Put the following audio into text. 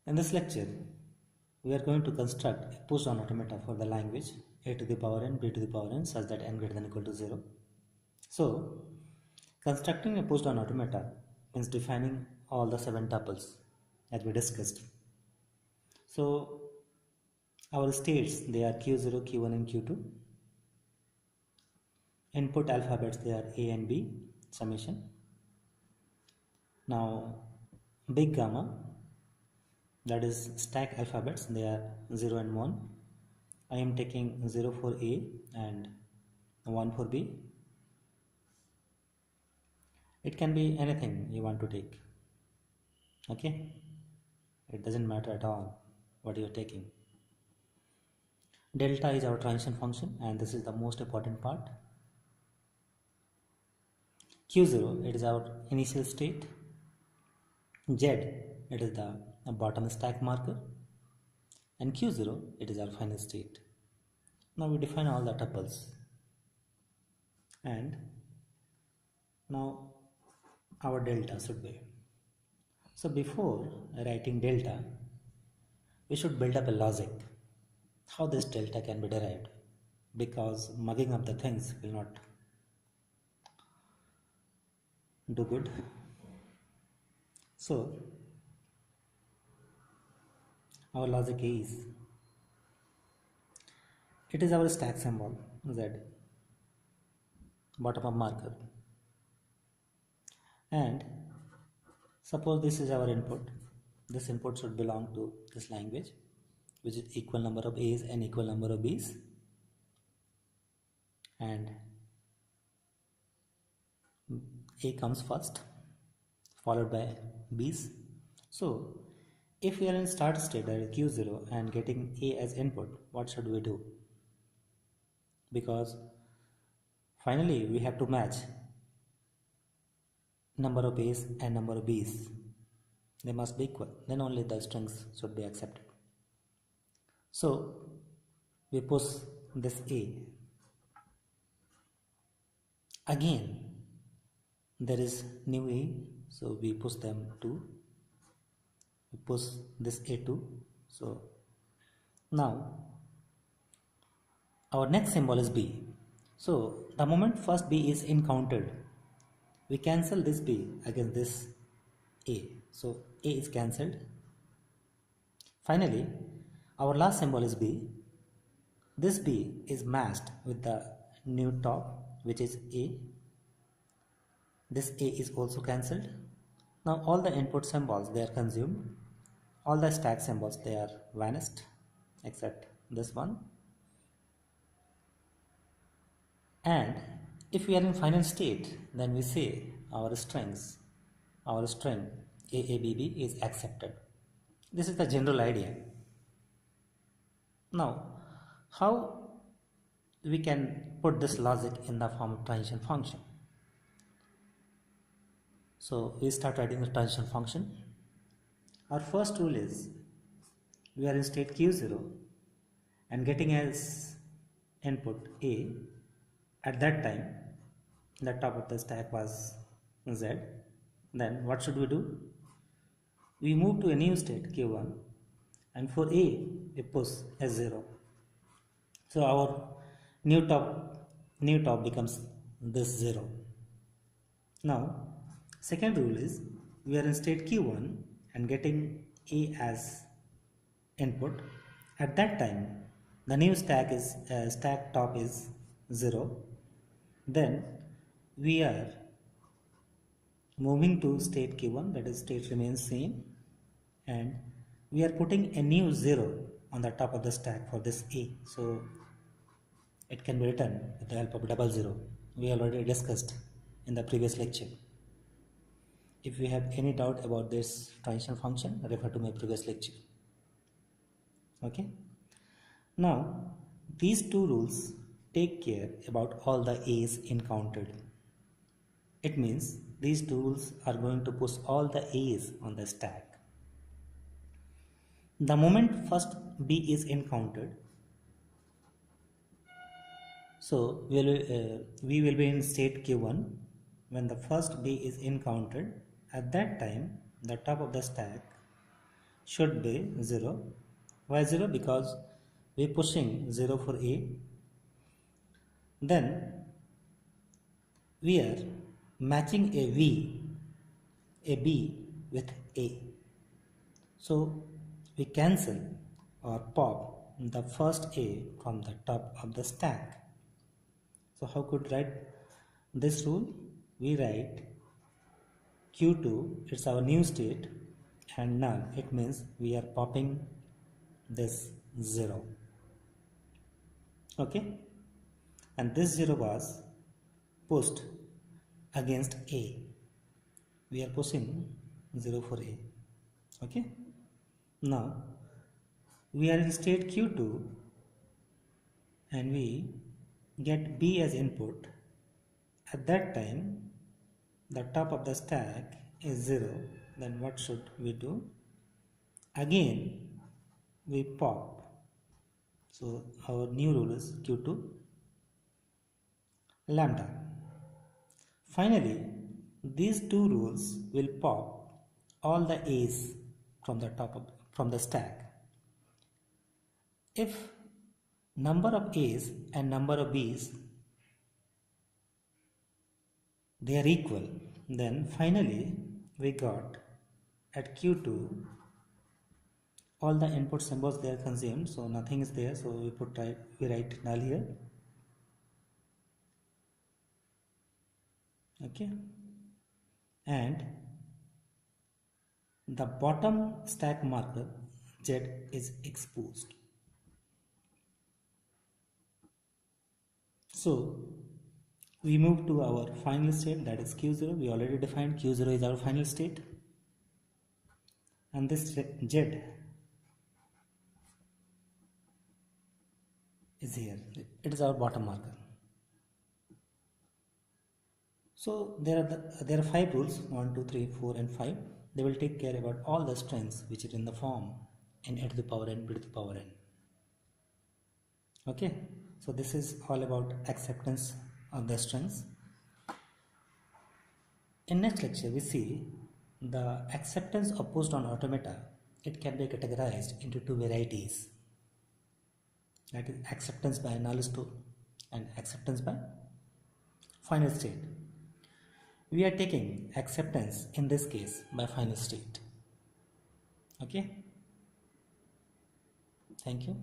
In this lecture, we are going to construct a pushdown automata for the language a to the power n, b to the power n such that n greater than or equal to 0. So, constructing a pushdown automata means defining all the 7 tuples as we discussed. So, our states, they are q0, q1 and q2. Input alphabets, they are a and b, summation. Now, big gamma, that is stack alphabets, they are 0 and 1. I am taking 0 for A and 1 for B. It can be anything you want to take. Okay? It doesn't matter at all what you are taking. Delta is our transition function and this is the most important part. Q0, it is our initial state. Z, it is the bottom stack marker. And Q0, it is our final state. Now we define all the tuples. And now our delta should be. So before writing delta, we should build up a logic how this delta can be derived, because mugging up the things will not do good. So our logic is, it is our stack symbol Z, bottom up marker, and suppose this is our input. This input should belong to this language, which is equal number of A's and equal number of B's, and A comes first followed by B's. So if we are in start state at Q0 and getting A as input, what should we do? Because finally we have to match number of A's and number of B's. They must be equal, then only the strings should be accepted. So we push this A. Again there is new A, so we push them 2. We push this A2. So now our next symbol is B. So the moment first B is encountered, we cancel this B against this A. So A is cancelled. Finally, our last symbol is B. This B is matched with the new top, which is A. This A is also cancelled. Now all the input symbols, they are consumed. All the stack symbols, they are vanished except this one. And if we are in final state, then we say our string AABB is accepted. This is the general idea. Now, how we can put this logic in the form of transition function? So we start writing the transition function. Our first rule is, we are in state Q0 and getting as input A. At that time, the top of the stack was Z. Then what should we do? We move to a new state Q1 and for A we push S0. So our new top becomes this 0. Now second rule is, we are in state Q1 and getting A as input. At that time the new stack top is 0. Then we are moving to state Q1, that is state remains same, and we are putting a new 0 on the top of the stack for this A. So it can be written with the help of double 0. We already discussed in the previous lecture. If you have any doubt about this transition function, refer to my previous lecture. Okay. Now these two rules take care about all the A's encountered. It means these two rules are going to push all the A's on the stack. The moment first B is encountered, so we will be in state Q1 when the first B is encountered. At that time, the top of the stack should be 0. Why 0? Because we're pushing 0 for A. Then we are matching a B with A. So we cancel or pop the first A from the top of the stack. So how could write this rule? We write Q2, it's our new state, and null, it means we are popping this 0. Okay? And this 0 was pushed against A. We are pushing 0 for A. Okay? Now, we are in state Q2 and we get B as input. At that time, the top of the stack is 0. Then what should we do? Again, we pop. So our new rule is Q2 lambda. Finally, these two rules will pop all the A's from the from the stack. If number of A's and number of B's they are equal, then finally we got at Q2 all the input symbols they are consumed, so nothing is there, so we write null here. Okay, and the bottom stack marker Z is exposed. So we move to our final state, that is Q0. We already defined Q0 is our final state, and this Z is here. It is our bottom marker. So there are 5 rules, 1, 2, 3, 4 and 5. They will take care about all the strings which are in the form in a to the power n, b to the power n. Okay, so this is all about acceptance of the strings. In next lecture we see the acceptance of PushDown automata. It can be categorized into 2 varieties, that is acceptance by null store and acceptance by final state. We are taking acceptance in this case by final state. Okay, thank you.